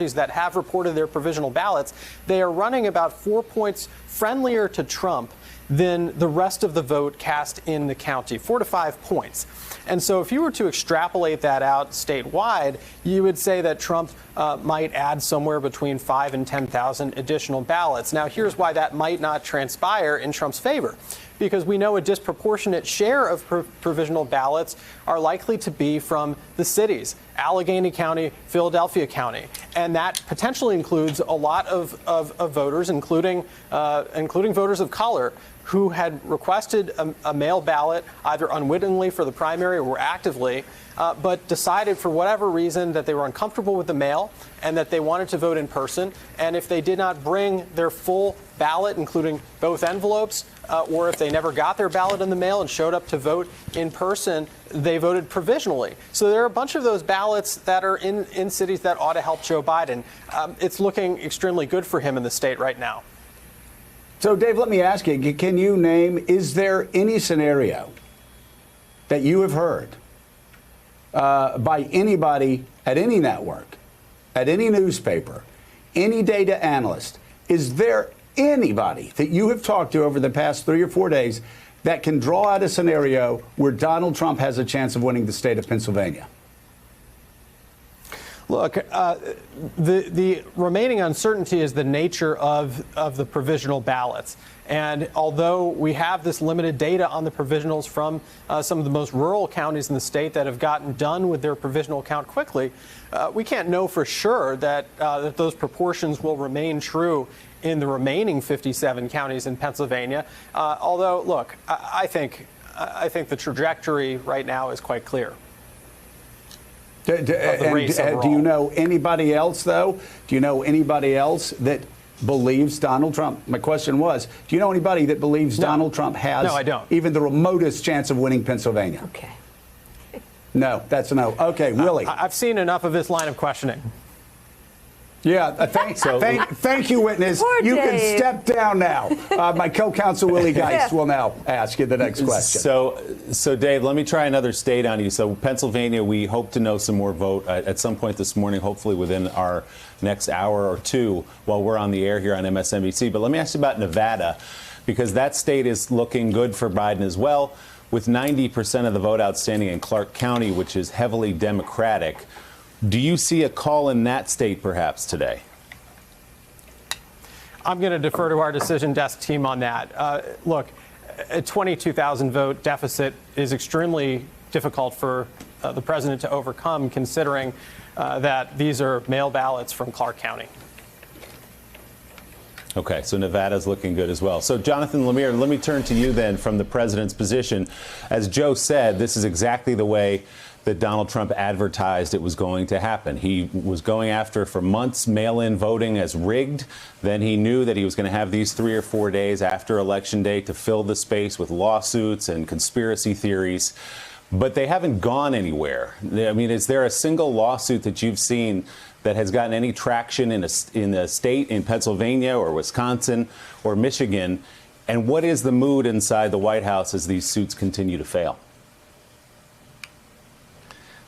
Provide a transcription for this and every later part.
that have reported their provisional ballots, they are running about 4 points friendlier to Trump than the rest of the vote cast in the county, 4 to 5 points. And so if you were to extrapolate that out statewide, you would say that Trump might add somewhere between 5 and 10,000 additional ballots. Now, here's why that might not transpire in Trump's favor. Because we know a disproportionate share of provisional ballots are likely to be from the cities, Allegheny County, Philadelphia County. And that potentially includes a lot of voters, including voters of color, who had requested a mail ballot either unwittingly for the primary or actively, but decided for whatever reason that they were uncomfortable with the mail and that they wanted to vote in person. And if they did not bring their full ballot, including both envelopes, or if they never got their ballot in the mail and showed up to vote in person, they voted provisionally. So there are a bunch of those ballots that are in cities that ought to help Joe Biden. It's looking extremely good for him in the state right now. So, Dave, let me ask you, can you name, is there any scenario that you have heard by anybody at any network, at any newspaper, any data analyst, is there anybody that you have talked to over the past 3 or 4 days that can draw out a scenario where Donald Trump has a chance of winning the state of Pennsylvania? Look, the remaining uncertainty is the nature of the provisional ballots. And although we have this limited data on the provisionals from some of the most rural counties in the state that have gotten done with their provisional count quickly, we can't know for sure that those proportions will remain true in the remaining 57 counties in Pennsylvania. Although, look, I think the trajectory right now is quite clear. Do you know anybody else, though? Do you know anybody else that believes Donald Trump? My question was, do you know anybody that believes Donald Trump has even the remotest chance of winning Pennsylvania? Okay. No, that's a no. Okay, Willie. I've seen enough of this line of questioning. Yeah, thank you, witness. Poor you Dave. can step down now. My co-counsel Willie Geist will now ask you the next question. So Dave, let me try another state on you. So Pennsylvania, we hope to know some more vote at some point this morning, hopefully within our next hour or two while we're on the air here on MSNBC. But let me ask you about Nevada, because that state is looking good for Biden as well, with 90% of the vote outstanding in Clark County, which is heavily Democratic. Do you see a call in that state perhaps today? I'm going to defer to our decision desk team on that. Look, a 22,000 vote deficit is extremely difficult for the president to overcome, considering that these are mail ballots from Clark County. Okay, so Nevada's looking good as well. So, Jonathan Lemire, let me turn to you then from the president's position. As Joe said, this is exactly the way that Donald Trump advertised it was going to happen. He was going after, for months, mail-in voting as rigged. Then he knew that he was going to have these 3 or 4 days after Election Day to fill the space with lawsuits and conspiracy theories. But they haven't gone anywhere. I mean, is there a single lawsuit that you've seen that has gotten any traction in a state, in Pennsylvania or Wisconsin or Michigan? And what is the mood inside the White House as these suits continue to fail?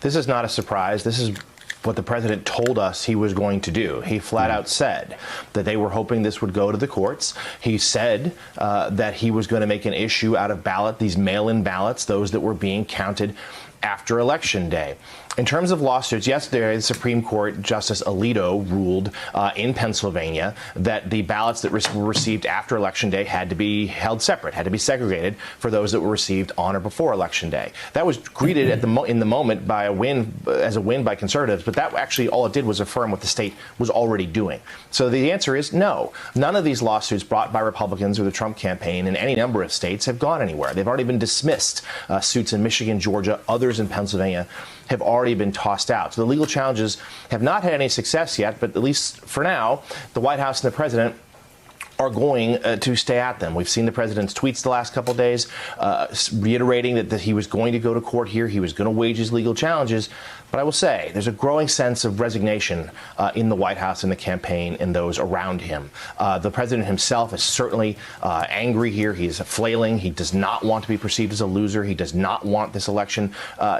This is not a surprise. This is what the president told us he was going to do. He flat out said that they were hoping this would go to the courts. He said that he was going to make an issue out of these mail-in ballots, those that were being counted after Election Day. In terms of lawsuits, yesterday, the Supreme Court Justice Alito ruled in Pennsylvania that the ballots that were received after Election Day had to be held separate, had to be segregated for those that were received on or before Election Day. That was greeted in the moment by as a win by conservatives, but that actually all it did was affirm what the state was already doing. So the answer is no. None of these lawsuits brought by Republicans or the Trump campaign in any number of states have gone anywhere. They've already been dismissed. Suits in Michigan, Georgia, others in Pennsylvania have already been tossed out. So the legal challenges have not had any success yet, but at least for now, the White House and the president are going to stay at them. We've seen the president's tweets the last couple of days reiterating that he was going to go to court here. He was going to wage his legal challenges. But I will say there's a growing sense of resignation in the White House, in the campaign, and those around him. The president himself is certainly angry here. He's flailing. He does not want to be perceived as a loser. He does not want this election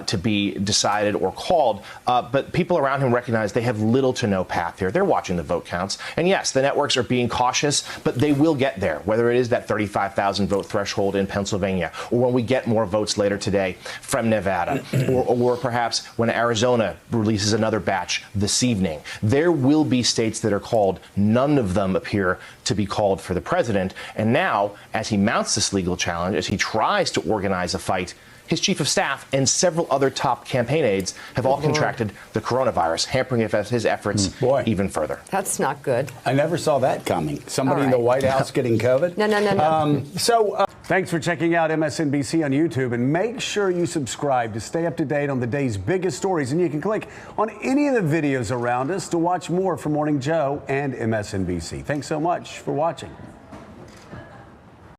to be decided or called. But people around him recognize they have little to no path here. They're watching the vote counts. And yes, the networks are being cautious, but they will get there, whether it is that 35,000 vote threshold in Pennsylvania, or when we get more votes later today from Nevada, or perhaps when Arizona releases another batch this evening. There will be states that are called. None of them appear to be called for the president. And now, as he mounts this legal challenge, as he tries to organize a fight, his chief of staff and several other top campaign aides have all contracted the coronavirus, hampering his efforts even further. That's not good. I never saw that coming. Somebody in the White House getting COVID? No. Thanks for checking out MSNBC on YouTube, and make sure you subscribe to stay up to date on the day's biggest stories. And you can click on any of the videos around us to watch more from Morning Joe and MSNBC. Thanks so much for watching.